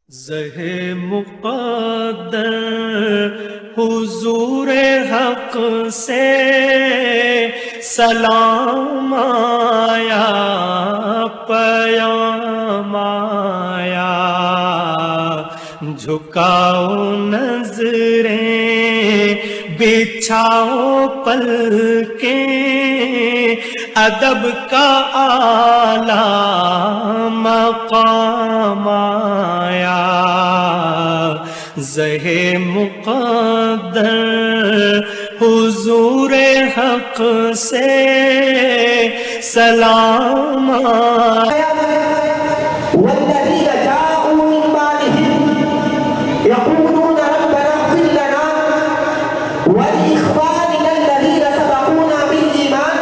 زہ مقدر حضور حق سے سلام آیا، پیام آیا، جھکاؤ نظریں بچھاؤ پلکیں، ادب کا اعلیٰ مقام آیا، زہ مقدر حضور حق سے سلام آیا۔ والذین جاءوا من بعدهم یقولون ربنا اغفر لنا ولإخواننا الذین سبقونا بالإیمان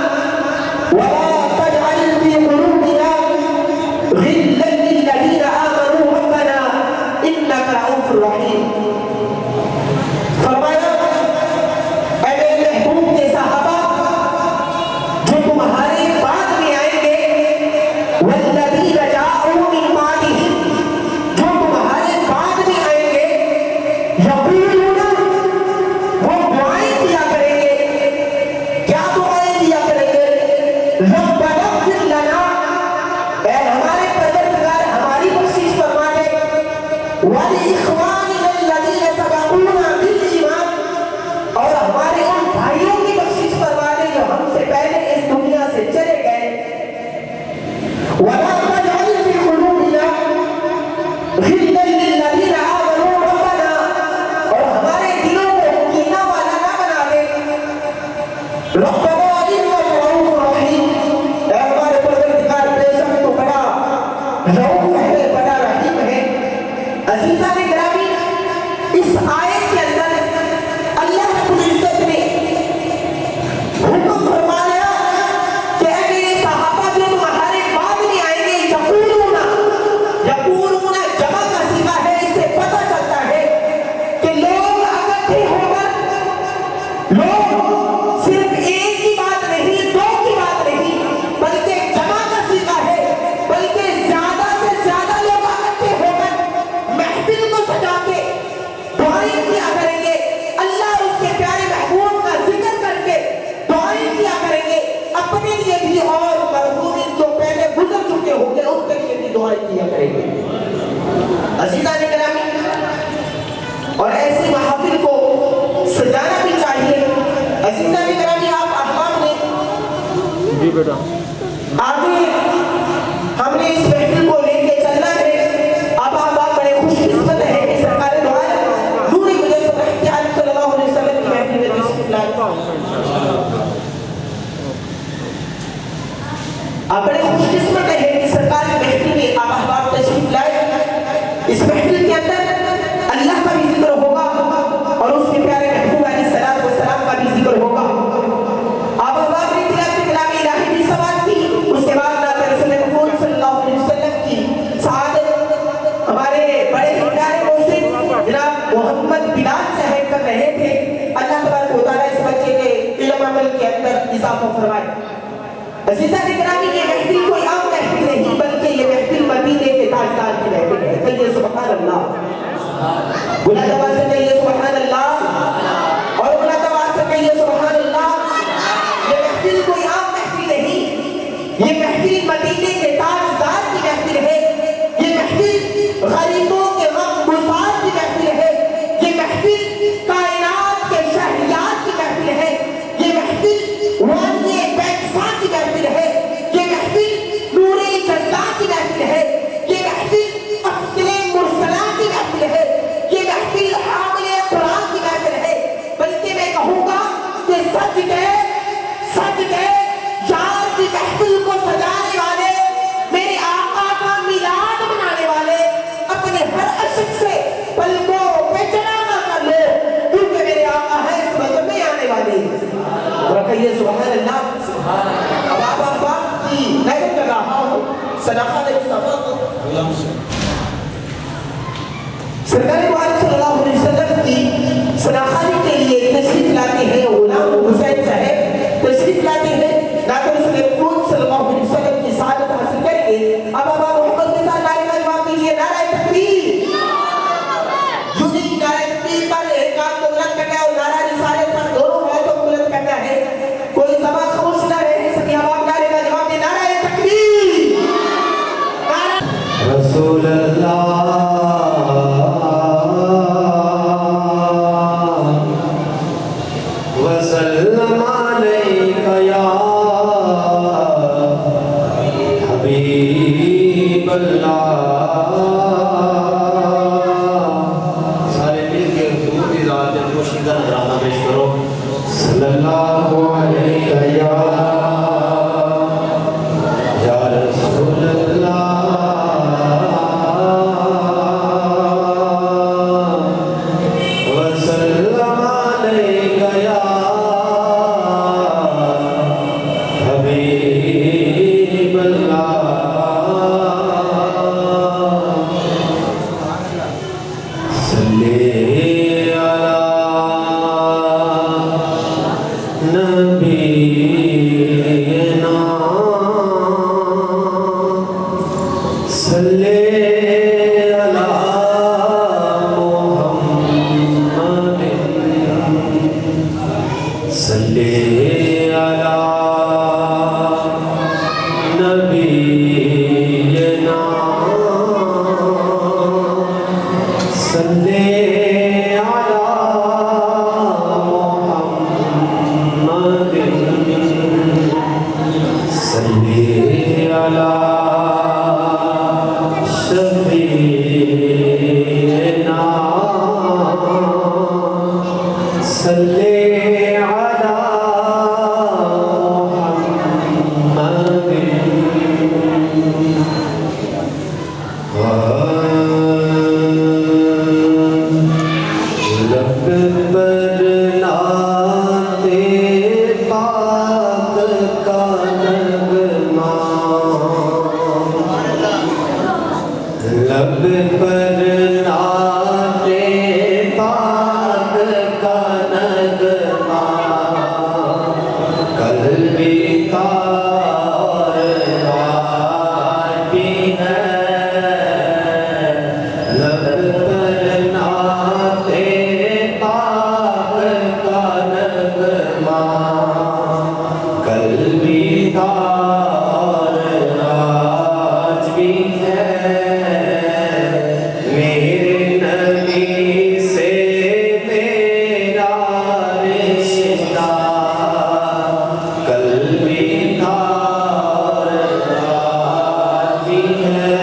ولا تجعل في قلوبنا غلا للذین آمنوا ربنا إنك رؤوف رحیم۔ فرمایا اے میرے محبوب کے صحابہ جو تمہارے بعد میں آئیں گے، والذین جاءوا من بعدهم جو تمہارے بعد میں آئیں گے، یقولون وہ دعائیں دیا کریں گے۔ کیا دعائیں دیا کریں گے؟ ربنا اغفر لنا، اے ہمارے پروردگار ہماری بخشش فرما دے، وَلِإِخْوَانِنَا الَّذِينَ سَبَقُونَا بِالْإِيمَانِ، اور ہمارے ان بھائیوں کی بخشش فرما دے جو ہم سے پہلے اس دنیا سے چلے گئے، وَلَا تَجْعَلْ فِي قُلُوبِنَا غِلًّا لِلَّذِينَ آمَنُوا رَبَّنَا، اور ہمارے دلوں کو کینہ والا نہ بنا دے، رَبَّنَا إِنَّكَ رَءُوفٌ رَحِيمٌ، اے ہمارے پروردگار بے شک تو بڑا رؤوف ہے، بڑا رحیم ہے۔ عزیزان گرامی، اس آیت کے اندر اللہ رب العزت نے حکم فرمایا کہ اے میرے صحابہ جو تمہارے بعد میں آئیں گے، یقولون، یقولون جمع کا صیغہ ہے، اس سے پتہ چلتا ہے کہ لوگ اکٹھے ہو کر، لوگ صرف ایک کی بات نہیں، دو کی بات نہیں، بلکہ جمع کا صیغہ ہے، بلکہ زیادہ سے زیادہ لوگ اکٹھے ہو کر محفل کو سجا کے دعائیں کیا کریں گے، اللہ اور اس کے پیارے محبوب کا ذکر کر کے دعائیں کیا کریں گے، اپنے لیے بھی اور مرحومین جو پہلے گزر چکے ہوں گے ان کے لیے بھی دعائیں کیا کریں گے۔ عزیزان گرامی، اور ایسی محافل کو سجانا بھی چاہیے۔ عزیزان گرامی، آپ احباب نے جی بیٹا آگے ہم نے اس محفل کو لے کے چلنا ہے۔ اب آپ بڑے خوش قسمت ہیں کہ سرکار دو عالم نور مجسم احتیاط صلی اللہ علیہ وسلم کی محفل میں تشریف لائے۔ آپ بڑے خوش قسمت ہیں کہ سرکار کی محفل میں آپ احباب تشریف لائے۔ اس محفل کے اندر اللہ کا بھی ذکر ہوگا اور اس کے پیارے محبوب علیہ السلام کا بھی ذکر ہوگا۔ آپ احباب نے تلاوت کلام الہی بھی سماعت کی، اس کے بعد نعت رسول مقبول صلی اللہ علیہ وسلم کی سعادت ہمارے بڑے پیارے محسن جناب محمد بلال صاحب کر رہے تھے۔ اللہ تبارک و تعالیٰ اس بچے کے علم عمل کے اندر اضافہ فرمائے۔ عزیزان گرامی، یہ محفل کوئی عام محفل نہیں بلکہ یہ محفل مدینے کے تاجدار کی محفل ہے۔ کہیے سبحان اللہ، بلند آواز سے کہیے سبحان اللہ، اور بلند آواز سے کہیے سبحان اللہ۔ یہ محفل کوئی عام محفل نہیں، یہ محفل مدینے کے تاجدار کی محفل ہے، یہ محفل غریبوں کے غم گسار کی محفل ہے، یہ محفل کائنات کے شہریار کی محفل ہے، یہ محفل وانی بیکسا کی محفل ہے، یہ محفل نور جزا کی محفل ہے، یہ محفل افضل مرسلہ کی محفل ہے، یہ محفل حامل قرآن کی محفل ہے۔ بلکہ میں کہوں گا کہ سج گئے یار کی محفل کو سجانے والے، میرے آقا کا میلاد منانے والے، اپنے ہر عشق سے پلکوں پہ چلا نہ کر لو، کیونکہ میرے آقا ہے اس وقت میں آنے والے۔ اور کہیے سبحان اللہ۔ اب آپ احباب کی نظر کر رہا ہوں صداقت مصطفیٰ کو، سرکار دو عالم صلی اللہ علیہ وسلم کی صداقت کے لیے تشریف لاتے ہیں غلام حسین صاحب، تشریف لاتے ہیں نعت رسول مقبول صلی اللہ علیہ وسلم کی سعادت حاصل کر کے۔ اب محمد کے ساتھ نعرہ کلمہ کیجیے، نعرہ تکبیر۔ رسول اللہ وسلم علیک یا حبیب اللہ. سارے مل کے حضور کی ذات میں پوشیدہ نذرانہ پیش کرو. صلی اللہ علیہ یا رسول اللہ وسلم علیک یا حبیب اللہ. صلی علی نبینا صلی علی محمد صلی علی نبینا صلی صلی علی شفیعنا صلی علی محمد. لب پر ناتے پاک کا نغمہ لب پر ناتے پاک کا نغمہ قلبی تار بھی ہے. لب پر ناتے پاک کا نغمہ قلبی تار آج بھی ہے. میرے نبی سے میرا رشتہ قلبی تار آج بھی ہے.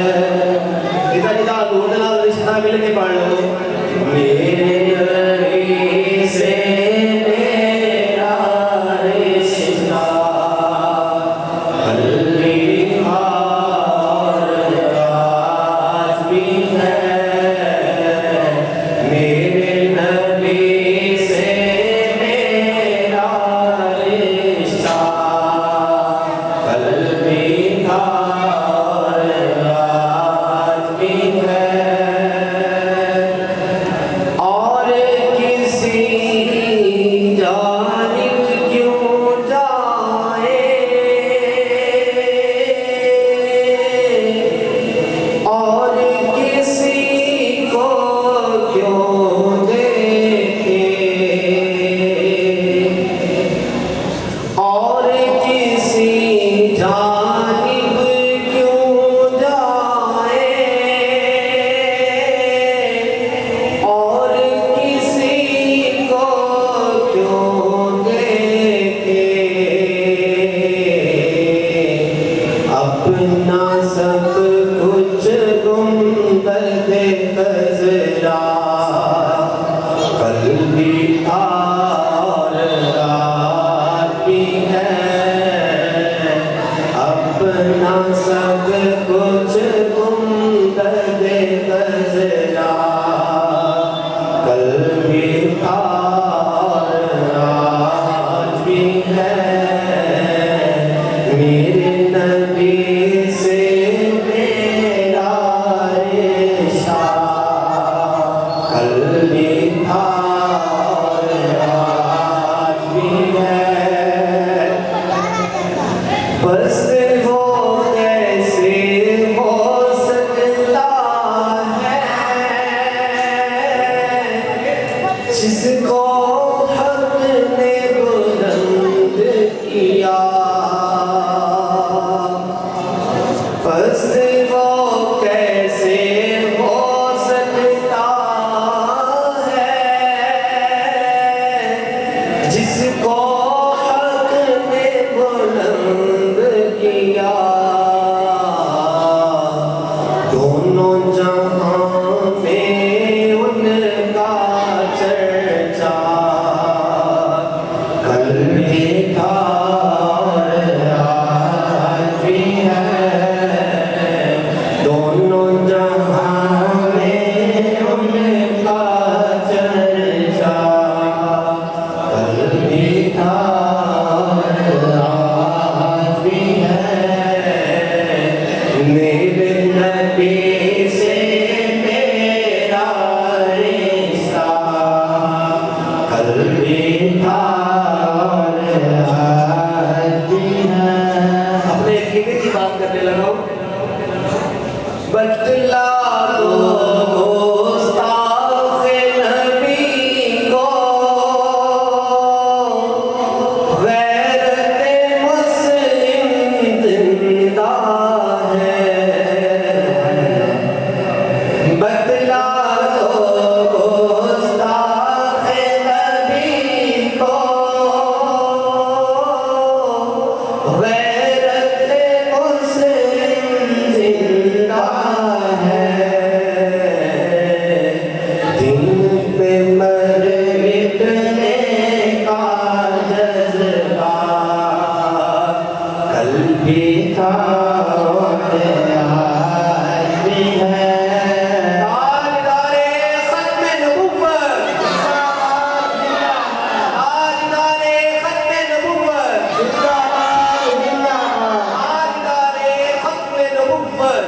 ادھر ڈھونڈنا رشتہ مل کے پڑھ لو. میرے نبی سے میرا رشتہ قلبی تار آج بھی ہے. میرے نبی سے میرا رشتہ قلبی تار آج بھی ہے. اور کسی جانب کیوں جائے اور کسی کو کیوں دیکھے اور کسی جانب کیوں جائے اور کسی کو کیوں دیکھے. اپنا سب کچھ گنبد خضرا قلبی تار آج بھی ہے. اپنا سب کچھ گنبد خضرا قلبی تار آج بھی ہے. میرے نبی سے میرا رشتہ قلبی تار آج بھی ہے. بس وہ کیسے ہو سکتا ہے جس کو حق نے بلند کیا. بس وہ کیسے میرے نبی سے میرا رشتہ قلبی تھا اور آج بھی ہے۔ اپنے عقیدے کی بات کرنے لگا ہوں۔ بتلا دو گستاخ نبی کو غیرت مسلم زندہ ہے۔ بتلا دو گستاخ نبی کو غیرت مسلم زندہ ہے۔ دن پہ مر مٹنے کا جذبہ کل بھی تھا اور آج بھی ہے۔ تاجدار ختم نبوت، تاجدار ختم نبوت، تاجدار ختم نبوت،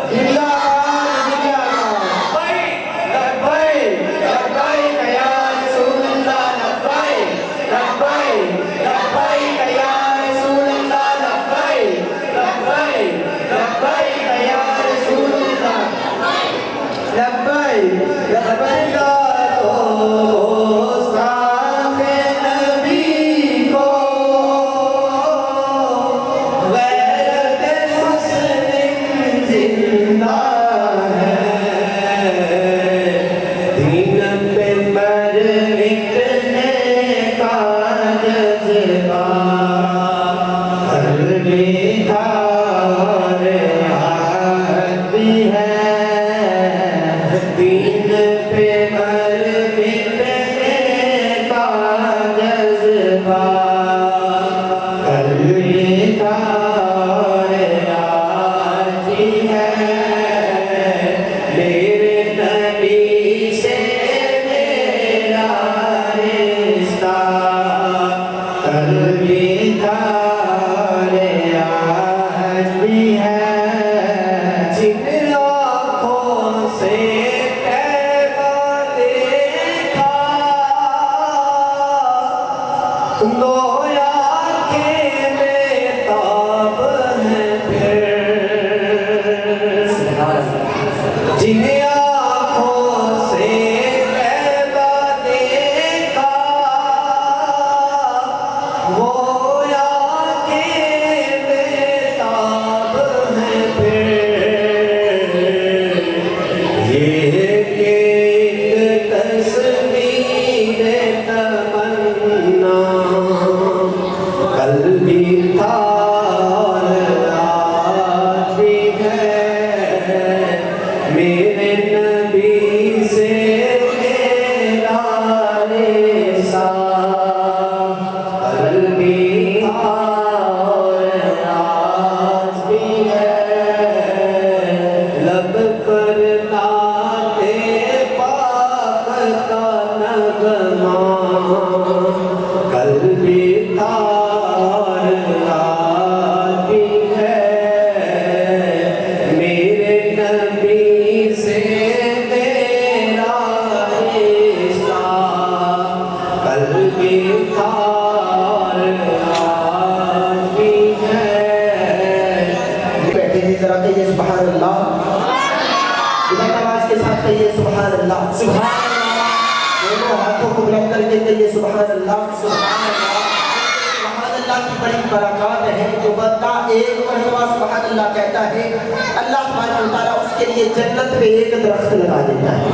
جنت میں ایک درخت لگا دیتا ہے۔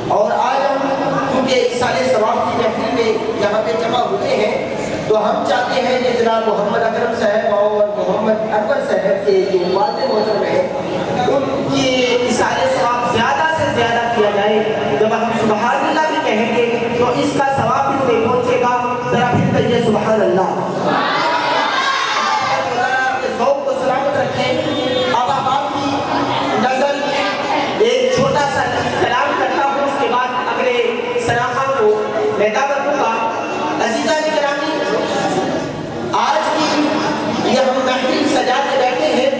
اور آج ہم کیونکہ ایصال ثواب کی محفل میں یہاں پہ جمع ہوئے ہیں تو ہم چاہتے ہیں کہ جناب محمد اکرم صاحب اور محمد اکبر صاحب کے جو والد محترم ہیں ان کی ایصال ثواب زیادہ سے زیادہ کیا جائے۔ جب ہم سبحان اللہ بھی کہیں گے تو اس کا ثواب بھی انہیں پہنچے گا۔ ذرا پھر کہیے سبحان اللہ۔ ذوق کو سلامت رکھیں۔ اب آپ کی نظر ایک چھوٹا سا کلام کرتا ہوں، اس کے بعد اگلے سراخہ کو میں دعوت دوں گا۔ عزیزہ گرامی، آج کی یہ ہم محفل سجا کے بیٹھے ہیں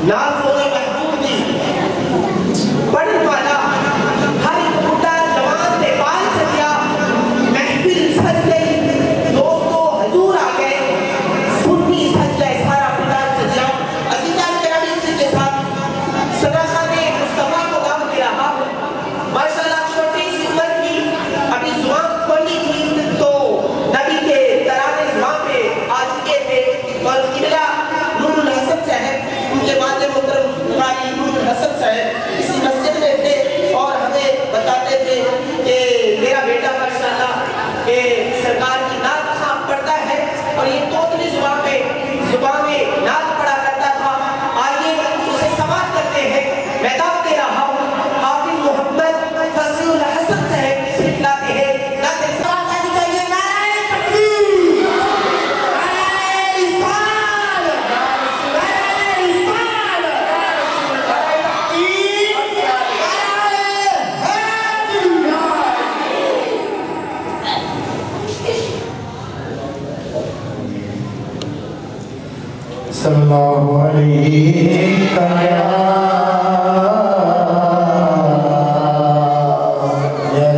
نازوں محبوب دی پڑھن والا ہر ایک بڈھا جوان تے بال سجیا محفل سج گئی دوستو حضور آ گئے سنی سج گئے سارا بڈھا سجیا عزیزان کرام اسی کے ساتھ صدقہ نے مصطفیٰ کو دام دے رہا ماشاءاللہ چھوٹی سی عمر کی ابھی زبان کھولی تھی تو نبی کے ترانے زبان پہ آ چکے تھے اور قبلہ نور الحسن صاحب ان کے والد محترم قاری نور الحسن صاحب اسی مسجد میں تھے اور ہمیں بتاتے تھے کہ میرا بیٹا ماشاءاللہ کہ سرکار کی نعت خواب پڑھتا ہے اور یہ توتلی زبان میں نعت پڑھا کرتا تھا آئیے اسے سماعت کرتے ہیں میں دعوت دے رہا ہوں حافظ محمد فضل الحسن صاحب تشریف لاتے ہیں نعت سماعت کرنی چاہیے نعرہ تکبیر نعرہ رسالت نعرہ رسالت صلی اللہ علیہ یا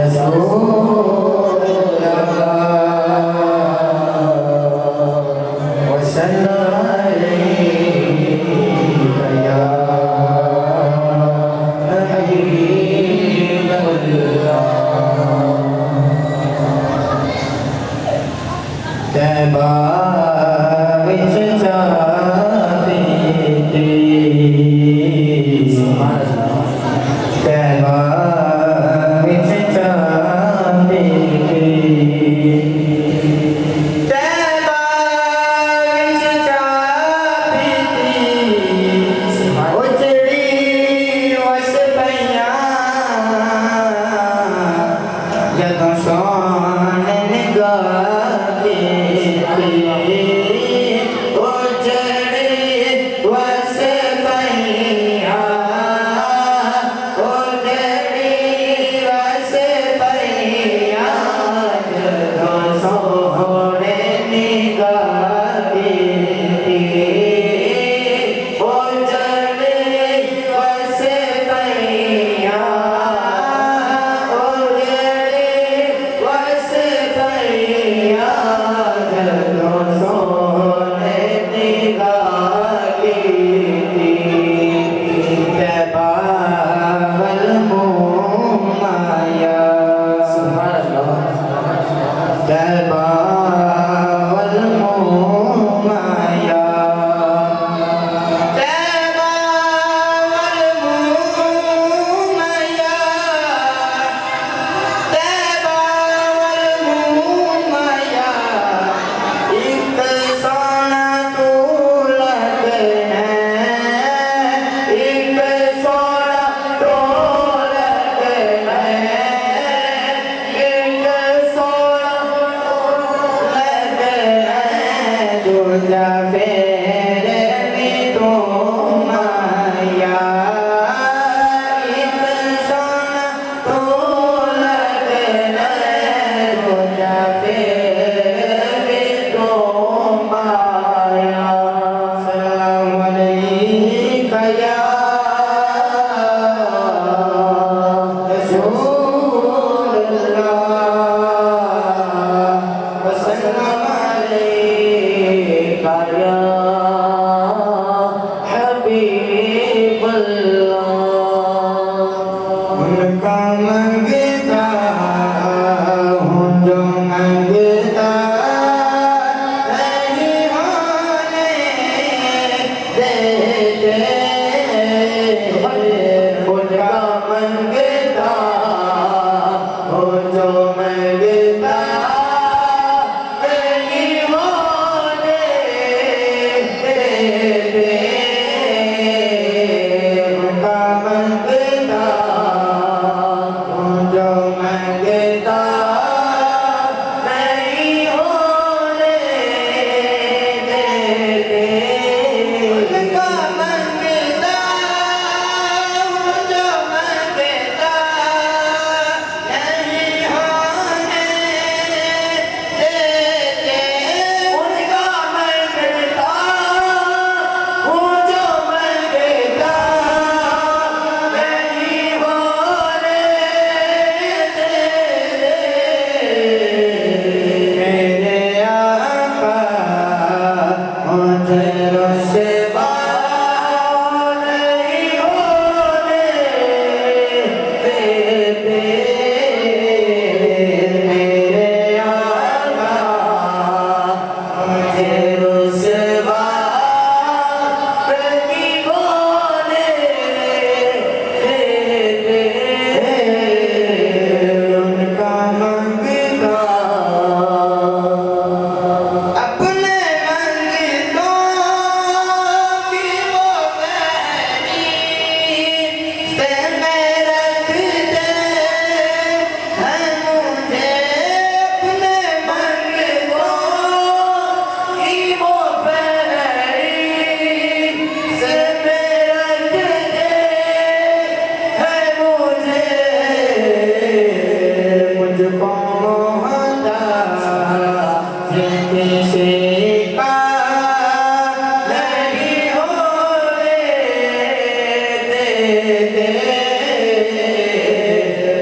رسول اللہ وسلم علیہ یا حبیب اللہ تیبہ وچ جاتے تھے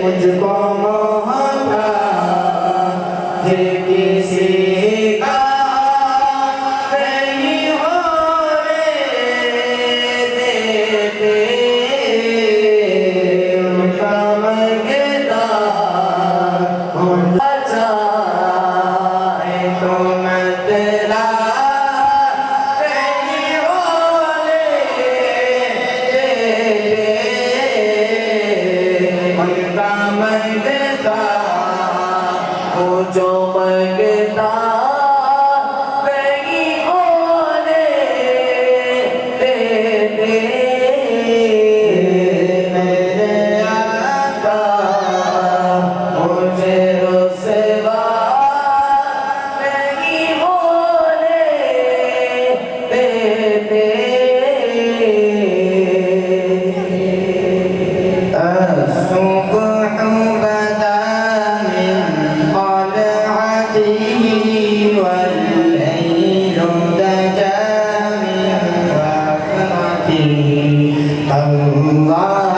مجھ کو محتاج کسی کا نہیں ہونے دیتے، ان کا منگتا ہوں چاہے تو مطلع نہیں ہونے دیتے، ان کا منگتا ہوں جو منگتا نہیں ہونے دیتے، میرے آقا مجھے رسوا نہیں ہونے دیتے۔ الصبح بدا من طلعته والليل دجى من وفرته، الله الله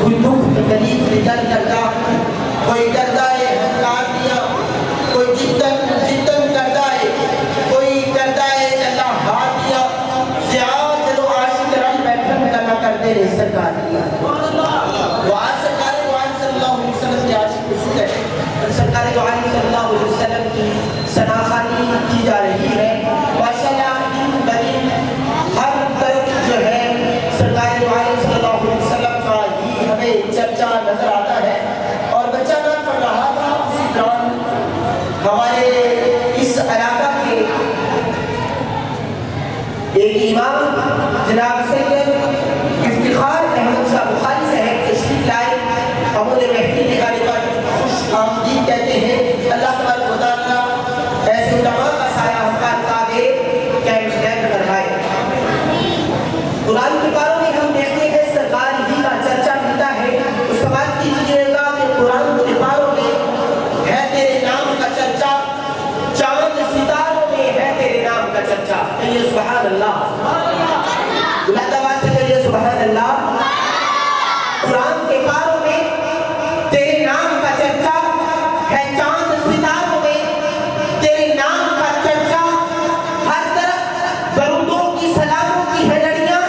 کوئی دکھ تکلیف میں در کرتا، کوئی کردہ ہنکار دیا، کوئی جتن کردہ ہے، کوئی کردہ اللہ ہاتھ دیا، سیاہ جلو عاشق رن بیٹھن کرنا کرتے رہے سرکار دیا۔ دعا سرکار دعا صلی اللہ علیہ وسلم کے عاشق رسول ہے، سرکار دعا صلی اللہ علیہ وسلم کی سناخانی کی جا رہی ہے۔ ماشاءاللہ دن بدن ہر طرف جو ہے سرکار دعا صلی اللہ علیہ وسلم کا ہی ہمیں چرچا نظر آتا ہے، اور بچہ نہ پڑھ رہا تھا اسی دوران ہمارے اس علاقہ کے ایک امام جناب سید افتخار احمد شاہ بخاری صاحب تشریف لائے، ہموں نے محفل نکالے پر خوش آمدید کہتے ہیں۔ اللہ تبارک و تعالیٰ ایسے علماء کا سایہ ہم کا عطا دے کہ ہم خیر فرمائے۔ قرآن کے پاروں میں ہم دیکھتے ہیں سرکار ہی کا چرچا ملتا ہے، اس بات کی جیئے گا کہ قرآن کے پاروں میں ہے تیرے نام کا چرچا، چاند ستاروں میں ہے تیرے نام کا چرچا۔ کہیے سبحان اللہ، اللہ تعالیٰ سے کہیے سبحان اللہ۔ قرآن کے پاروں میں تیرے نام کا چرچا ہے، چاند ستاروں میں تیرے نام کا چرچا، ہر طرف درودوں کی سلاموں کی ہے لڑیاں،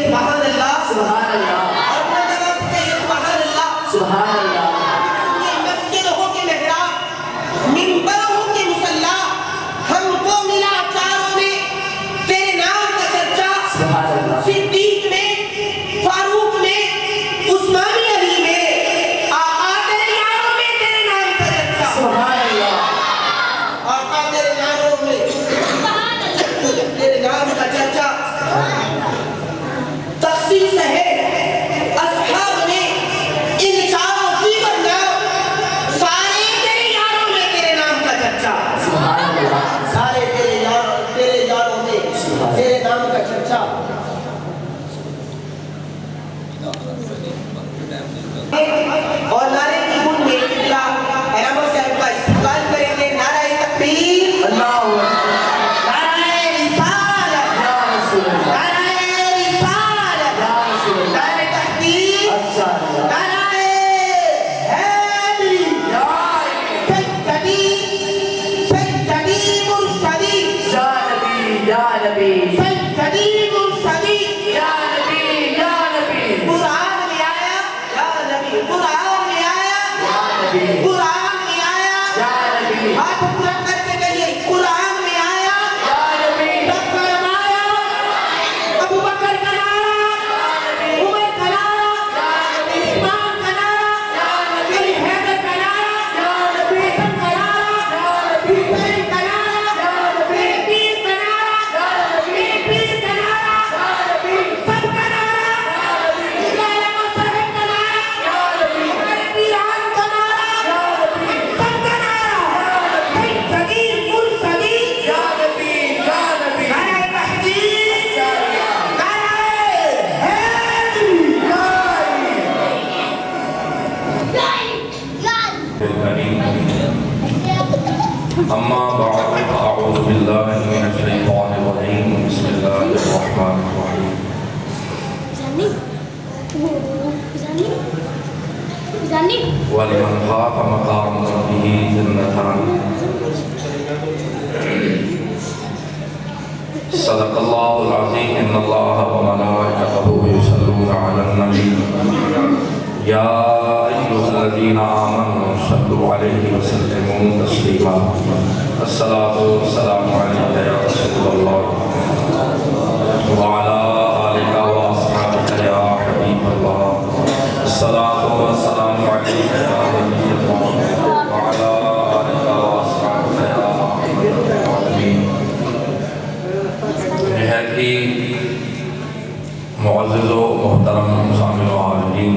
کہیے سبحان اللہ سبحان اللہ اور اپنا جگہ سے کہیے سبحان اللہ سبحان اللہ یہ مسجد ہو کے محراب منبر ہو کے مصلی ہم کو ملا چاروں میں تیرے نام کا چرچا سبحان اللہ صدیق میں فاروق میں عثمان علی میں آقا تیرے یاروں میں تیرے نام کا چرچا سبحان اللہ آقا تیرے یاروں میں تیرے نام کا چرچا تخصیص ہے اصحاب میں ان چاروں کی نام سارے تیرے یاروں میں تیرے نام کا چرچا سبحان اللہ سارے تیرے یاروں میں تیرے نام کا چرچا اور نعرے کی گن میں ابتدا علامہ صاحب کا استقبال کریں گے نعرہ تکبیر اللہ اکبر نعرہ رسالت یا رسول اللہ نعرہ رسالت یا رسول اللہ نعرہ تکبیر اچھا اللہ نعرہ حیدری یا سیدی مرشدی یا نبی یا نبی سیدی مرشدی یا نبی یا نبی قرآن میں آیا یا نبی قرآن میں آیا یا نبی قرآن میں آیا یا نبی ہاتھ بلند کر کے کہیے قرآن میں آیا یا نبی رب فرمایا ابو بکر کا نعرہ عمر کا نعرہ عثمان کا نعرہ علی حیدر کا نعرہ حسن کا نعرہ حسین کا نعرہ پیر کا نعرہ پیر کا نعرہ سب کا نعرہ علامہ صاحب کا نعرہ ہمارے پیران کا نعرہ سب کا نعرہ سیدی مرشدی یا نبی یا نبی نعرہ تحقیق نعرہ حیدری أما بعد فأعوذ بالله من الشيطان الرجيم بسم الله الرحمن الرحيم ولمن خاف مقام ربه جنتان صدق الله العظيم إن الله وملائكته يصلون على النبي يا أيها الذين آمنوا صلوا عليه وسلموا تسليما الصلاة والسلام عليك يا رسول الله وعلى آلك وأصحابك يا حبيب الله الصلاة والسلام عليك يا نبي الله وعلى آلك وأصحابك يا رحمة العالمين نہایت ہی معزز و محترم سامعین و حاضرین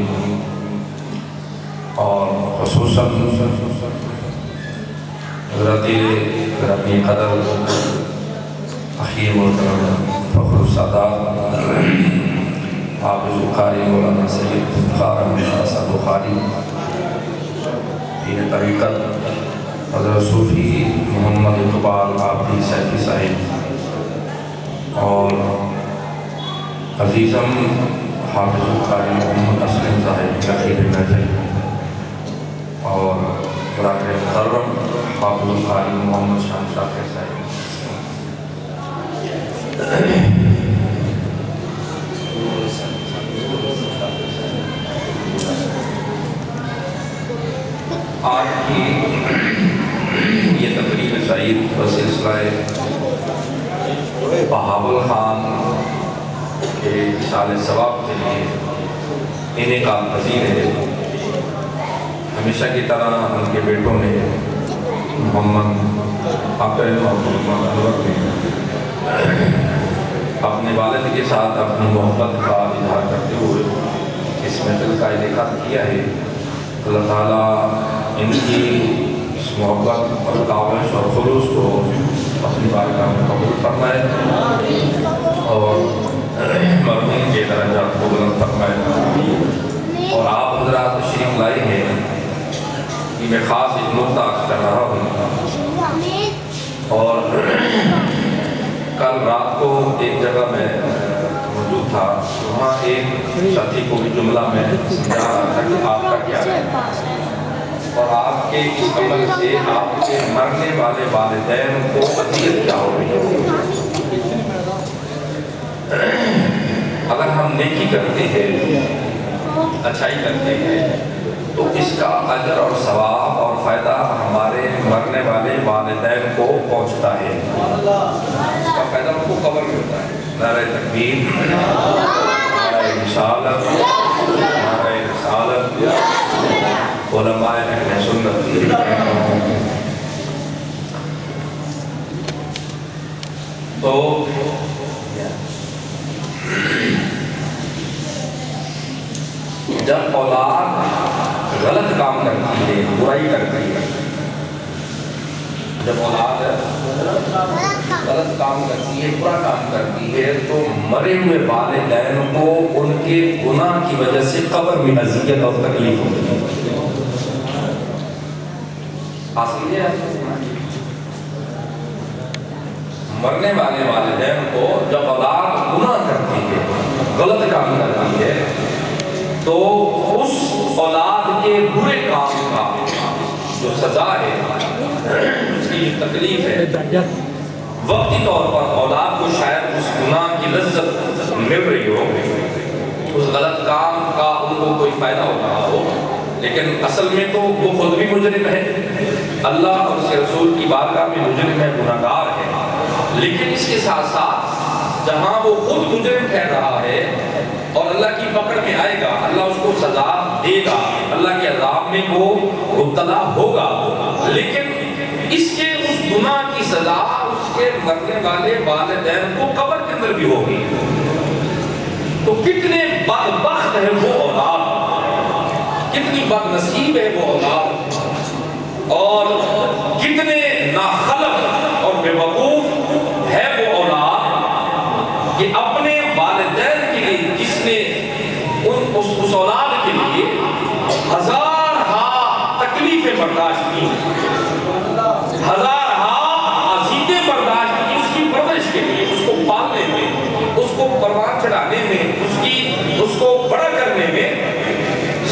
اور خصوصاً حضرت ربی قدر اخیر محترم فخر السادات حافظ بخاری مولانا سید افتخار احمد شاہ صاحب بخاری پیر طریقت حضرت صوفی محمد اقبال عابدی سیفی صاحب اور عزیزم حافظ بخاری محمد اسلم صاحب رقیب محفل اور براکر محترم حافظ بخاری محمد شاہ شاکر صاحب آج کی یہ تقریب سعید و سلسلہ بہاول خان کے اشال ثواب کے لیے انعقاد پذیر ہے۔ ہمیشہ کی طرح ان کے بیٹوں نے محمد عقل اور محمد انور نے اپنے والد کے ساتھ اپنی محبت کا اظہار کرتے ہوئے اس محفل کا انعقاد کیا ہے۔ اللہ تعالیٰ ان کی اس محبت اور کاوش اور خلوص کو اپنی بارگاہ میں قبول فرمائے اور مرحوم کے درجات کو بلند فرمائے۔ اور آپ حضرات تشریف لائے ہیں کہ میں خاص ایک نقطہ عرض کر رہا ہوں۔ اور کل رات کو ایک جگہ میں موجود تھا، وہاں ایک ساتھی کو بھی جملہ میں سمجھا رہا تھا کہ آپ کا کیا ہے اور آپ کے اس عمل سے آپ کے مرنے والے والدین کو اذیت کیا ہو رہی ہے۔ اگر ہم نیکی کرتے ہیں، اچھائی کرتے ہیں، تو اس کا اجر اور ثواب اور فائدہ ہمارے مرنے والے والدین کو پہنچتا ہے، اس کا فائدہ ان کو قبر میں ہوتا ہے۔ نعرہ تکبیر، نعرہ رسالت، نعرہ رسالت، علماء اہل سنت۔ تو جب اولاد غلط کام کرتی ہے، برائی کرتی ہے، جب اولاد غلط کام کرتی ہے، برا کام کرتی ہے، تو مرے ہوئے والدین کو ان کے گناہ کی وجہ سے قبر میں اذیت اور تکلیف ہوتی ہے۔ حاصل یہ ہے، مرنے والے والدین کو جب اولاد گناہ کرتی ہے، غلط کام کرتی ہے، تو اس اولاد کے برے کام کا جو سزا ہے، اس کی تکلیف ہے، وقتی طور پر اولاد کو شاید اس گناہ کی لذت مل رہی ہو، اس غلط کام کا ان کو کوئی فائدہ ہو رہا ہو، لیکن اصل میں تو وہ خود بھی مجرم ہے، اللہ اور اس کے رسول کی بارگاہ میں مجرم ہے، گناہگار ہے، لیکن اس کے ساتھ ساتھ جہاں وہ خود مجرم ٹھہر رہا ہے اور اللہ کی پکڑ میں آئے گا، اللہ اس کو سزا دے گا، اللہ کے عذاب میں وہ مبتلا ہوگا، لیکن اس کے اس گناہ کی سزا اس کے مرنے والے والدین کو قبر کے اندر بھی ہوگی۔ تو کتنے بدبخت ہے وہ اولاد، کتنی بد نصیب ہے وہ اولاد، اور کتنے ناخلق اور بے وقوف ہے وہ اولاد کہ اپنے والدین کے لیے جس نے اس اولاد کے لیے ہزارہا تکلیفیں برداشت کی، ہزارہا اذیتیں برداشت کی اس کی پرورش کے لیے، اس کو پالنے میں، اس کو پروان چڑھانے میں، اس کو بڑا کرنے میں،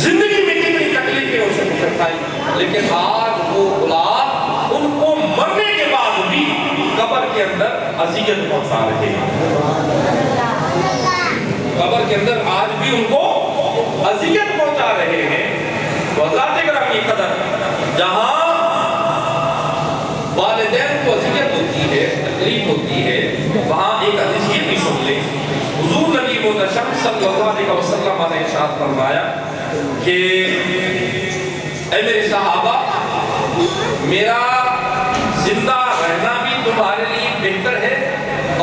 زندگی میں کتنی تکلیفیں اسے اٹھائی، لیکن آج وہ اولاد ان کو مرنے کے بعد بھی قبر کے اندر اذیت پہنچا رہے ہیں، قبر کے اندر آج بھی ان کو اذیت پہنچا رہے ہیں۔ حضرات گرامی قدر، جہاں والدین کو اذیت ہوتی ہے، تکلیف ہوتی ہے، وہاں ایک حدیث یہ بھی سن لیں، حضور نبی محتشم صلی اللہ علیہ وسلم نے ارشاد فرمایا کہ اے میرے صحابہ، میرا زندہ رہنا بھی تمہارے لیے بہتر ہے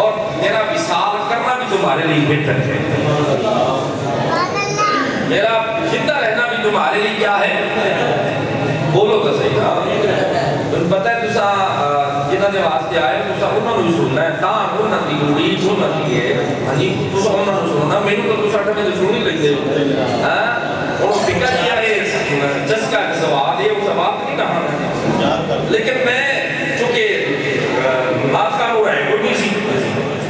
اور میرا وصال کرنا بھی تمہارے لیے بہتر ہے۔ میرا زندہ رہنا بھی تمہارے لیے کیا ہے؟ بولو تو صحیح نا، تم پتہ ہے تسا جنہاں دے واسطے آئے تسا انہاں نوں سننا ہے، تاں انہاں دی روڑی انہاں دی ہے، ہاں جی تسا انہاں نوں سننا، مینوں تو تسا ٹھے تے سنی لیندے ہو، ہاں اور فکر کیا ہے جس کا سوال ہے وہ سوال نہیں کہاں، لیکن میں چونکہ بات کا وہ ہے کوئی نہیں سی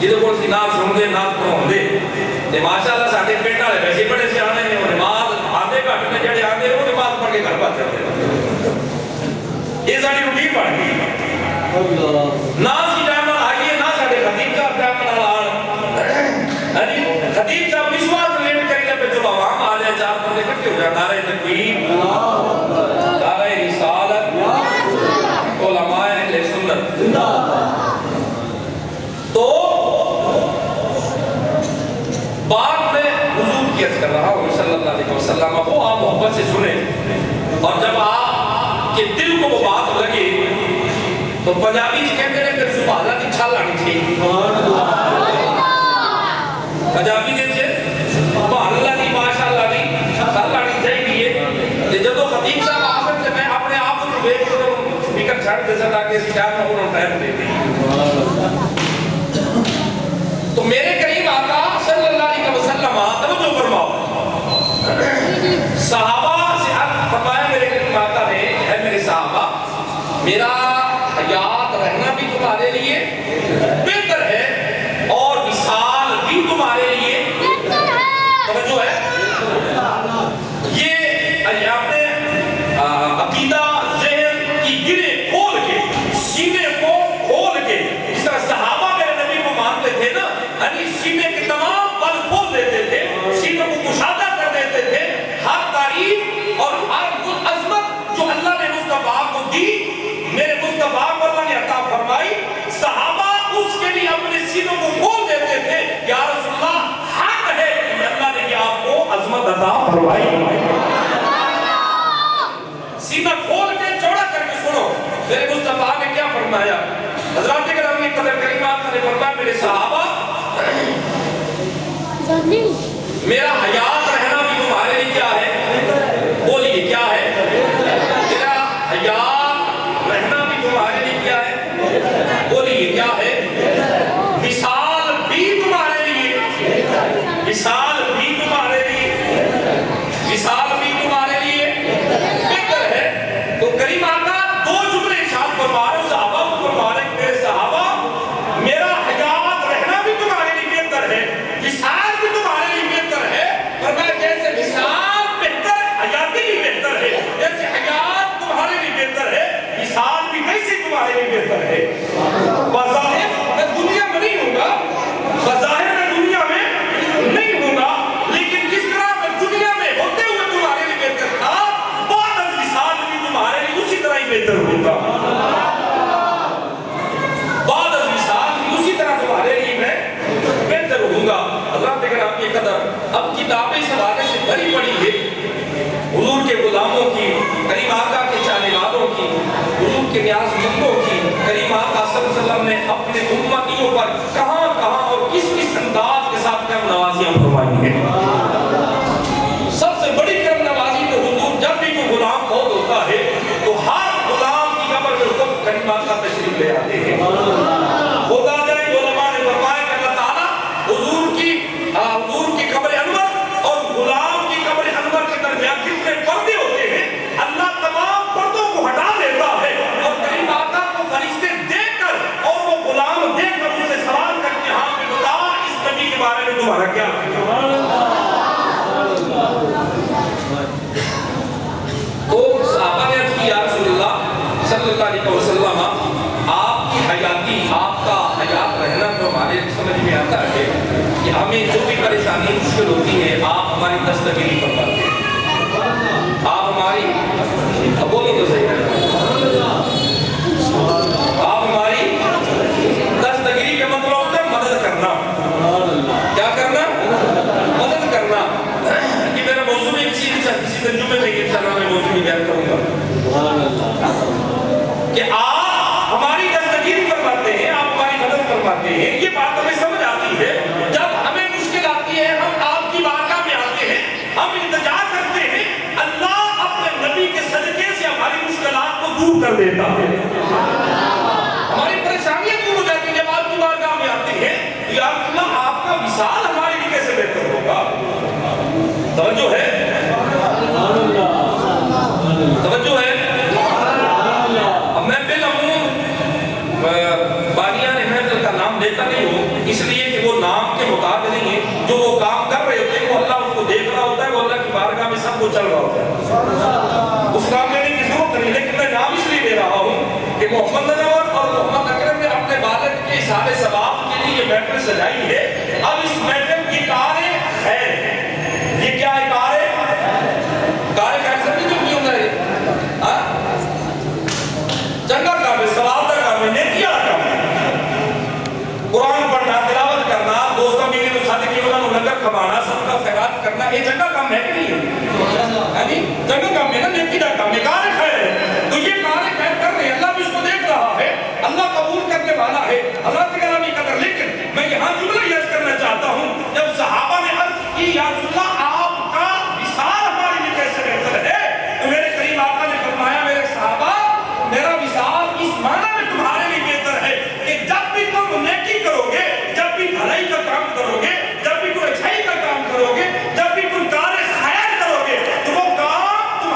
جدے کو سی نہ سن دے نہ پڑھاؤں دے، تے ماشاءاللہ ساڈے پنڈ والے ویسے بڑے سیانے نے، نماز آدھے گھٹ نے جڑے آندے وہ نماز پڑھ کے گھر پاس چلتے یہ ساری روٹین بن گئی، نہ سی ٹائم نال آئیے نہ ساڈے خطیب صاحب ٹائم نال آن، خطیب صاحب وشواس لیٹ کری لے پہ جو عوام آ جائے چار بندے کٹھے ہو جائے، نعرہ تکبیر، نعرہ رسالت، علماء اہل سنت۔ تو بعد میں حضور کی عرض کر رہا ہوں صلی اللہ علیہ وسلم، وہ آپ محبت سے سنیں، اور جب آپ کے دل کو وہ بات لگے تو پنجابی جی کہتے ہیں کہ سبحان اللہ کی چھال آنی تھی، پنجابی جی سبحان اللہ کی ماشاءاللہ کی چھال آنی چاہیے، جب تو خطیب صاحب آسن سے میں اپنے آپ کو بیک کروں سپیکر چھڑ دے سکتا کہ اسی ٹائم میں انہوں ٹائم دے دی۔ تو میرے قریب آقا صلی اللہ علیہ وسلم توجہ فرماؤ، صحابہ سے فرمایا میرے قریب آقا نے، اے میرے صحابہ، میرا حیات رہنا بھی تمہارے لیے بہتر ہے اور وصال بھی تمہارے لیے بھائی سینہ کھول کے چوڑا کر کے سنو میرے مصطفیٰ نے کیا فرمایا. حضرات کرام نے قدر کریمات نے فرمایا میرے صحابہ میرا حیات رہنا بھی تمہارے لیے کیا ہے؟ بولیے کیا ہے؟ میرا حیات رہنا بھی تمہارے لیے کیا ہے؟ بولیے کیا ہے؟ وصال بھی تمہارے لیے، وصال بھی تمہارے لیے، وصال بھی تمہارے لیے بہتر ہے. تو کریم آقا دو جملے ارشاد فرما رہے صحابہ کو فرما رہے میرے صحابہ میرا حیات رہنا بھی تمہارے لیے بہتر ہے، وصال بھی تمہارے لیے بہتر ہے. اور میں جیسے وصال بہتر حیاتی بھی بہتر ہے، جیسے حیات تمہارے لیے بہتر ہے وصال بھی ویسے تمہارے لیے بہتر ہے. بظاہر میں دنیا میں نہیں ہوں گا، بظاہر میں دنیا میں نہیں ہوں گا، لیکن جس طرح میں دنیا میں ہوتے ہوئے تمہارے لیے بہتر تھا بعد از وصال بھی تمہارے لیے اسی طرح ہی بہتر ہوگا. بعد از وصال بھی اسی طرح تمہارے لیے میں بہتر ہوگا. حضرات دیکھیں آپ کی قدر اب کتابیں اس حوالے سے بھری پڑی ہے حضور کے غلاموں کی، کریم آقا کے چاہنے والوں کی، حضور کے نیاز مندوں کی. کریم آقا صلی اللہ علیہ وسلم نے اپنے امتیوں پر کہاں کہاں اور کس کس انداز کے ساتھ کرم نوازیاں فرمائی ہیں. سب سے بڑی کرم نوازی تو حضور جب بھی کوئی غلام فوت ہوتا ہے تو ہر غلام کی قبر میں خود کریم آقا تشریف لے آتے ہیں. خدا جائے علماء نے فرمایا کہ اللہ تعالیٰ حضور کی قبر انور اور غلام کی قبر انور کے درمیان جتنے پردے ہوتے ہیں اللہ تمام پردوں کو ہٹا دیتا ہے اور کریم آقا کو فرشتے دیکھ کر اور وہ غلام دیکھ کر اس سے سوال کر کے ہاں پہ بتا اس نبی کے بارے میں تمہارا کیا تو صحابہ نے عرض کی یا رسول اللہ صلی اللہ علیہ وسلم آپ کی حیاتی آپ کا حیات رہنا تو ہمارے سمجھ میں آتا ہے کہ ہمیں جو بھی پریشانی مشکل ہوتی ہے آپ ہماری دستگیری فرماتے ہیں. آپ ہماری اب بولو تو صحیح ہے آپ ہماری دستگیری کے مطلب ہوتا ہے مدد کرنا. کیا کرنا؟ مدد کرنا. یہ میرا موضوع میں کسی ترجمے میں انشاءاللہ میں موضوع میں بیان کروں گا کہ آپ ہماری دستگیری فرماتے ہیں آپ ہماری مدد فرماتے ہیں. یہ بات ہمیں سمجھ آتی ہے جب ہمیں مشکل آتی ہے ہم آپ کی بارگاہ میں آتے ہیں ہم التجا کرتے ہیں اللہ اپنے نبی کے صدقے سے ہماری مشکلات کو دور کر دیتا ہے. ہماری پریشانیاں دور ہو جاتی ہیں جب آپ کی بارگاہ میں آتے ہیں یا اللہ آپ کا وصال ہمارے لیے کیسے بہتر ہوگا. توجہ ہے توجہ ہے. اب میں بالعموم بانیان محفل کا نام لیتا نہیں ہوں اس لیے کہ وہ نام کے محتاج نہیں ہے. جو وہ کام کر رہے ہوتے ہیں وہ اللہ اس کو دیکھ رہا ہوتا ہے وہ اللہ کی بارگاہ میں سب کو چل رہا ہوتا ہے. اس نام لینے کی ضرورت نہیں لیکن میں نام اس لیے دے رہا ہوں کہ محمد انور اور محمد اکرم نے اپنے والد کے اظہار ثواب کے لیے یہ محفل سجائی ہے. اب اس محفل کی کار خیر یہ کیا ہے کار خیر سب جو کیوں نہ ہے چنگا کام ہے ثواب کا کام ہے نیکی والا کام ہے. قرآن پڑھنا تلاوت کرنا دوستوں کے لیے صدقے والا لنگر کمانا سب کا خیرات کرنا یہ چنگا کام ہے کہ نہیں ہے؟ چنگا کام ہے نا نیکی کا کام ہے کار خیر ہے. تو یہ کار خیر کر رہے ہیں اللہ بھی اس کو دیکھ رہا ہے اللہ قبول کرنے والا ہے اللہ کی کلامی قدر. لیکن میں یہاں جملہ یاد کرنا چاہتا ہوں جب صحابہ نے عرض کی یا رسول اللہ آپ کا وصال ہمارے لیے کیسے بہتر ہے تو میرے کریم آقا نے فرمایا میرے صحابہ میرا وصال اس معنی میں تمہارے لیے بہتر ہے کہ جب بھی تم نیکی کرو گے جب بھی بھلائی کا کام کرو گے جب بھی کوئی اچھائی کا کام کرو گے جب بھی کوئی کار خیر کرو گے تو وہ کام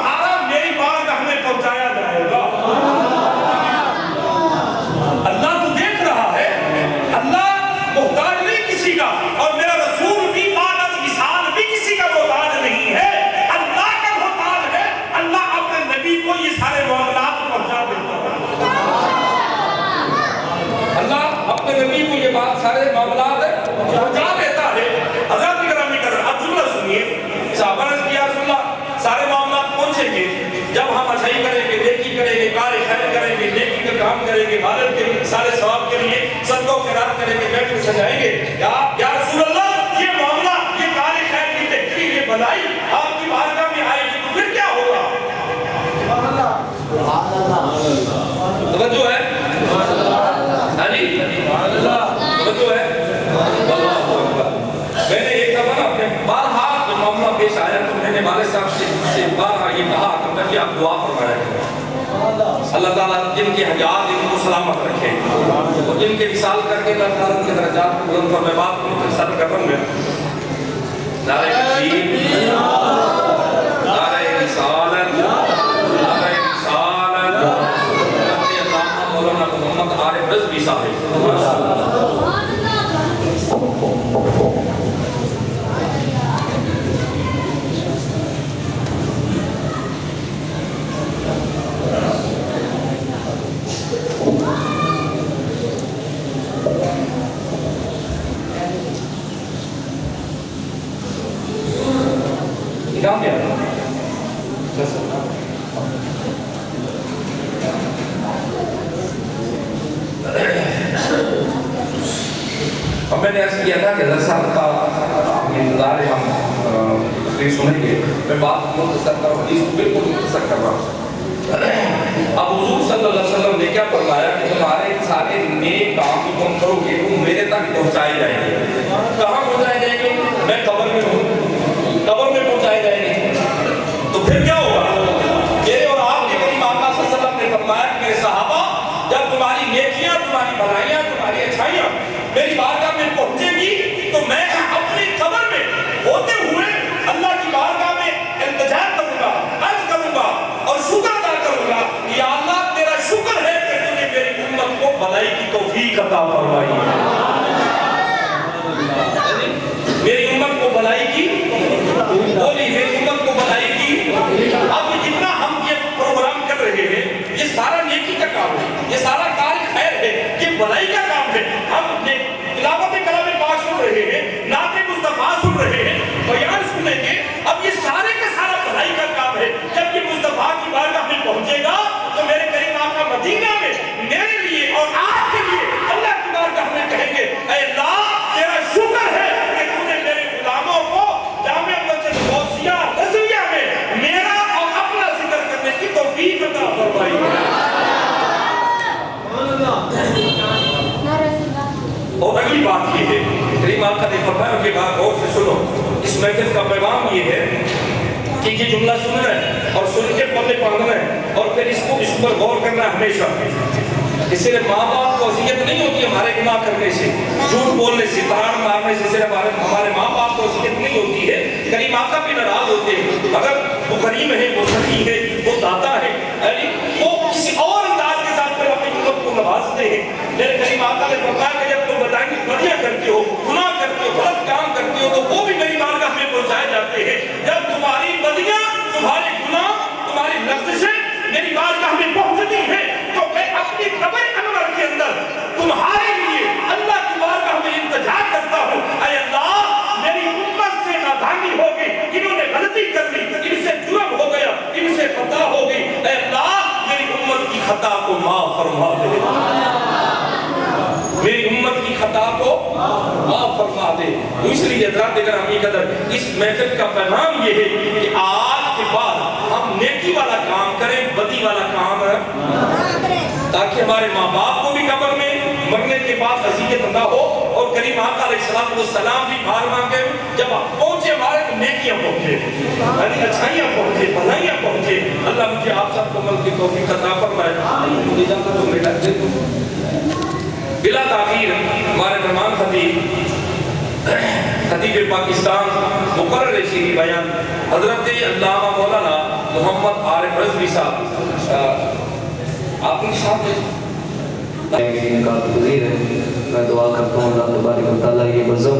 کہ آپ دعا فرمایا کریں۔ اللہ تعالیٰ جن کے حجات ان کو سلامت رکھے اور جن کے وصال کر کے اللہ تعالیٰ کے درجات کو بلند فرمائے۔ بات کو مختصر کرم میں نعرہ تکبیر، نعرہ رسالت، نعرہ رسالت، اپنے علامہ مولانا محمد عارف رضوی صاحب۔ کام کیا اب میں نے عرض کیا تھا کہ حضرت صاحب کا انتظار ہے، ہم تقریر سنیں گے۔ میں بات مختصر کر حدیث کو بالکل مختصر کر رہا ہوں۔ اب حضور صلی اللہ علیہ وسلم نے کیا فرمایا کہ تمہارے سارے نیک کام جو تم کرو گے وہ میرے تک پہنچائے جائیں گے۔ کہاں پہنچائے جائیں گے؟ میں قبر میں ہوں، قبر میں پہنچائے جائیں گے۔ تو پھر کیا ہوگا؟ میرے اور آپ کے کریم آقا صلی اللہ علیہ وسلم نے فرمایا کہ میرے صحابہ، جب تمہاری نیکیاں، تمہاری بھلائیاں، تمہاری اچھائیاں میری بارگاہ میں پہنچے گی تو میں اپنی قبر میں ہوتے ہوئے اللہ کی بارگاہ میں التجا کروں گا، عرض کروں گا اور شکر ادا کروں گا، یا اللہ تیرا شکر ہے کہ تو نے میری امت کو بھلائی کی توفیق عطا فرمائی ہے۔ میری امت کو بھلائی کی بولی، میری امت کو بھلائی کی۔ اب جتنا ہم یہ پروگرام کر رہے ہیں یہ سارا نیکی کا کام ہے، یہ سارا کار خیر ہے، یہ بھلائی کا کام ہے۔ ہم تلاوت کلام پاک سن رہے ہیں، نعت مصطفیٰ سن رہے ہیں، بیان سنیں گے، اب یہ سارے کا سارا بھلائی کا کام ہے۔ جب یہ مصطفیٰ کی بارگاہ میں پہنچے گا تو میرے کریم آقا مدینہ میں میرے لیے اور آپ کے لیے اللہ کی بارگاہ میں کہیں گے، اے اللہ تیرا شکر ہے کہ تو نے میرے غلاموں کو جامع مسجد غوثیہ رضویہ میں میرا اور اپنا ذکر کرنے کی توفیق عطا فرمائی ہے۔ اور اگلی بات یہ ہے، کریم آقا نے فرمایا کہ بات غور سے سنو، اس محفل کا پیغام یہ ہے کہ یہ جملہ سننا ہے اور سن کے پلے باندھنا ہے اور پھر اس پر غور کرنا ہے ہمیشہ۔ اس سے ماں باپ کو اذیت نہیں ہوتی ہمارے گناہ کرنے سے، جھوٹ بولنے سے، تہاڑ مارنے سے، صرف ہمارے ماں باپ کو اذیت نہیں ہوتی ہے، کریم آقا بھی ناراض ہوتے ہیں۔ اگر وہ کریم ہے، وہ سخی ہے، وہ داتا ہے، یعنی وہ کسی اور انداز کے ساتھ پھر اپنی امت کو نوازتے ہیں۔ میرے کریم آقا نے فرمایا کہ جب تم بتائیں گے بدیاں کرتے ہو، گناہ کرتے ہو، غلط کام کرتے ہو تو وہ بھی میری بارگاہ میں پہنچائے جاتے ہیں۔ جب تمہاری بدیاں، تمہارے گناہ، تمہاری لفظیں میری بارگاہ میں پہنچتی ہیں تو میں اپنی قبر انور کے اندر تمہارے لیے اللہ کی بارگاہ میں التجا کرتا ہوں، اے اللہ میری امت سے نادانی ہو گئی، انہوں نے غلطی کر لی، ان سے جرم ہو گیا، ان سے خطا ہو گئی، اے اللہ میری امت کی خطا کو معاف فرما دے، میری امت کی خطا کو معاف فرما دے۔ اس لیے حضرات گرامی قدر اس محفل کا پیغام یہ ہے کہ آج کے بعد ہم نیکی والا کام کریں، بدی والا کام تاکہ ہمارے ماں باپ کو بھی قبر میں مرنے کے بعد اذیت نہ ہو اور کریم آقا علیہ السلام بھی بھار مانگے جب پہنچے ہمارے نیکیاں پہنچے، یعنی اچھائیاں پہنچے، بھلائیاں پہنچے۔ اللہ مجھے آپ سب کو عمل کی توفیق عطا فرمائے۔ اجازت دو میں لگ دے دوں۔ بلا تاخیر ہمارے مہمان خطیب پاکستان مقرر شیریں بیان حضرت علامہ مولانا محمد عارف رضوی صاحب، آپ ان کے ساتھ میں دعا کرتا ہوں اللہ تبارک و تعالیٰ یہ بزم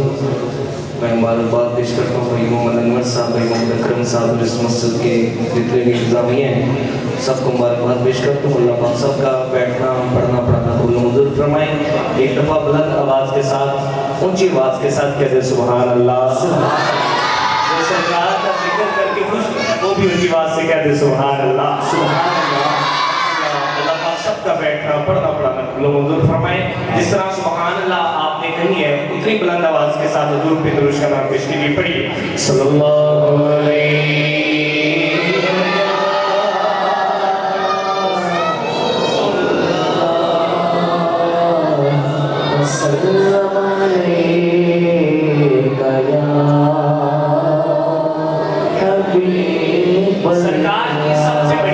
میں مبارکباد پیش کرتا ہوں امام انور صاحب، امام اکرم صاحب، اس مسجد کے جتنے بھی انتظامیہ ہیں سب کو مبارکباد پیش کرتا ہوں۔ اللہ پاک سب کا بیٹھنا پڑھنا پڑھنا قبول منظور فرمائیں۔ ایک دفعہ بلند آواز کے ساتھ، اونچی آواز کے ساتھ کہتے سبحان اللہ۔ جو سرکار کا ذکر کر کے خوش وہ بھی اونچی آواز سے کہتے سبحان اللہ، سبحان اللہ۔ اللہ پاک سب کا بیٹھنا پڑھنا پڑھنا قبول منظور فرمائیں۔ جس طرح سبحان اللہ آپ نے کہی ہے اتنی بلند آواز کے ساتھ حضور پہ درود کا نام پیش کیجیے، پڑھیے صلی اللہ علیہ سرکار کی سب سے بڑی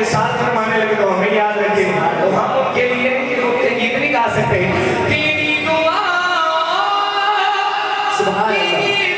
وصال فرمانے لگے تو ہمیں یاد رکھیں تو ہم ان کے لیے گیت نہیں گا سکتے تیری دعا سبحان اللہ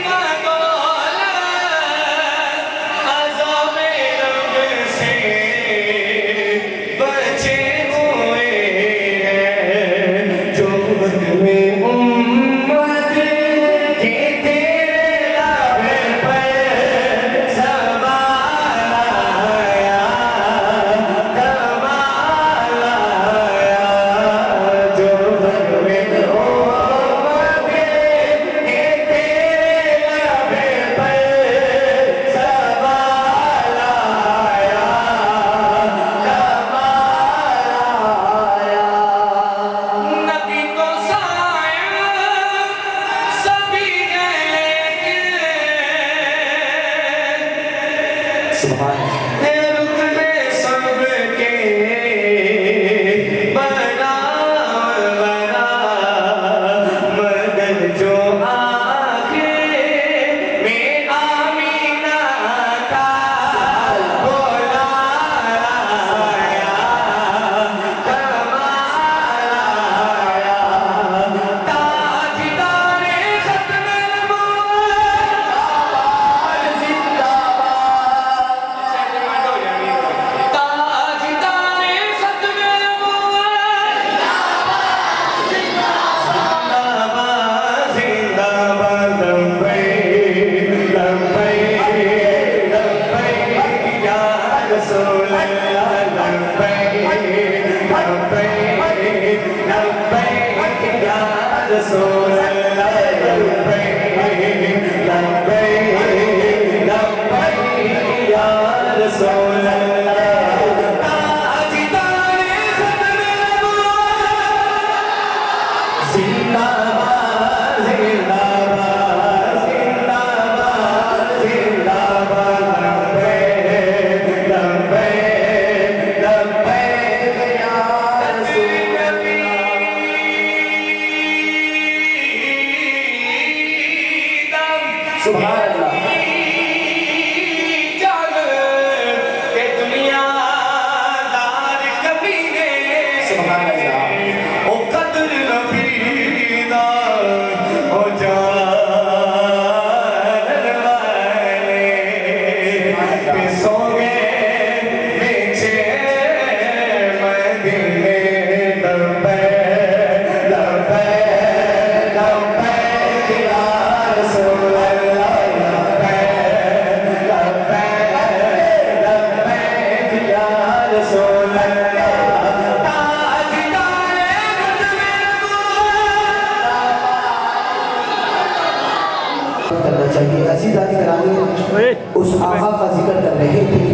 اس آقا کا ذکر کر رہے تھے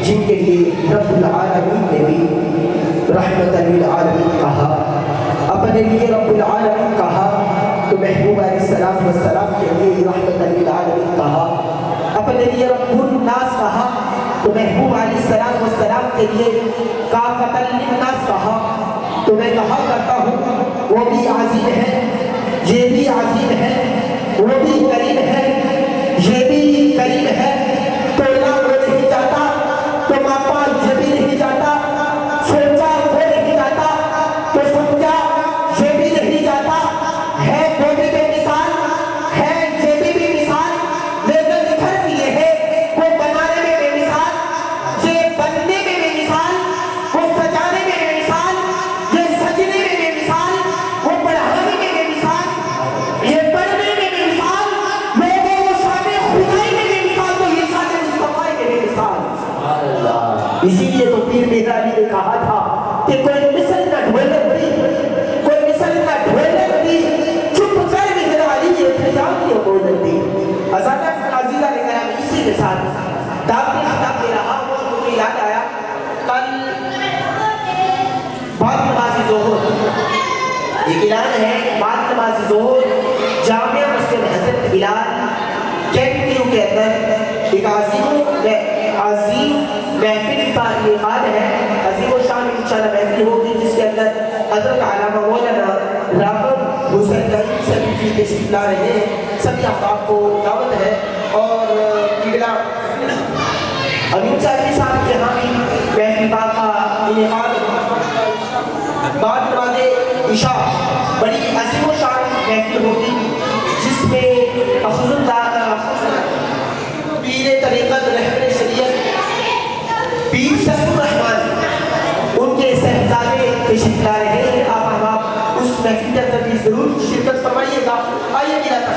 جن کے لیے رب العالمین نے بھی رحمت للعالمین کہا، اپنے لیے رب العالمین کہا تو محبوب علیہ السلام والسلام کے لیے رحمت للعالمین کہا، اپنے لیے رب الناس کہا تو محبوب علیہ السلام والسلام کے لیے کافۃ للناس کہا۔ تو میں کہا کرتا ہوں وہ بھی عظیم ہے، یہ بھی عظیم ہے، وہ بھی کریم ہے، یہ بھی کریم ہے، تو نہ وہ نہیں جاتا تو ماپا یہ بھی نہیں جاتا، سوچا وہ نہیں جاتا تو سمجھا یہ بھی نہیں جاتا، ہے وہ بھی بے مثال، ہے یہ بھی بے مثال، لیکن فرق یہ ہے وہ بنانے میں بے مثال، یہ بننے میں بے مثال، وہ سجانے میں بے مثال، یہ سجنے میں بے مثال، وہ پڑھانے میں بے مثال، یہ پڑھنے میں بے مثال، اسی لیے تو پیر میرا علی نے کہا تھا کہ کوئی مثل نہ ڈھولک دی، کوئی مثل نہ ڈھولک دی، چپ کر میرا علی یہ خیام کی عبودت دی۔ حضرت عزیزہ نے کہا اسی کے ساتھ دعوت خطاب دے رہا ہوں، مجھے یاد آیا کل بعد نماز ظہر، یہ اعلان ہے بعد نماز ظہر جامعہ مسجد حضرت بلال کیمپ کے اندر ایک عظیم محفل کا انعقاد ہے، عظیم و شان انشاءاللہ محفل ہوگی جس کے اندر حضرت علامہ مولانا راغب حسین رحیم سبھی کی تشریف لا رہے ہیں، سبھی احباب کو دعوت ہے۔ اور قبلہ امین صاحب کے ہاں بھی بعد نماز عشاء بڑی عظیم و شان محفل ہوگی جس میں پیر طریقت رہبر شریعت پیر سیف الرحمان ان کے صاحبزادے تشریف لا رہے ہیں. آپ احباب اس محفل کے اندر بھی ضرور شرکت فرمائیے گا. آئیے میرا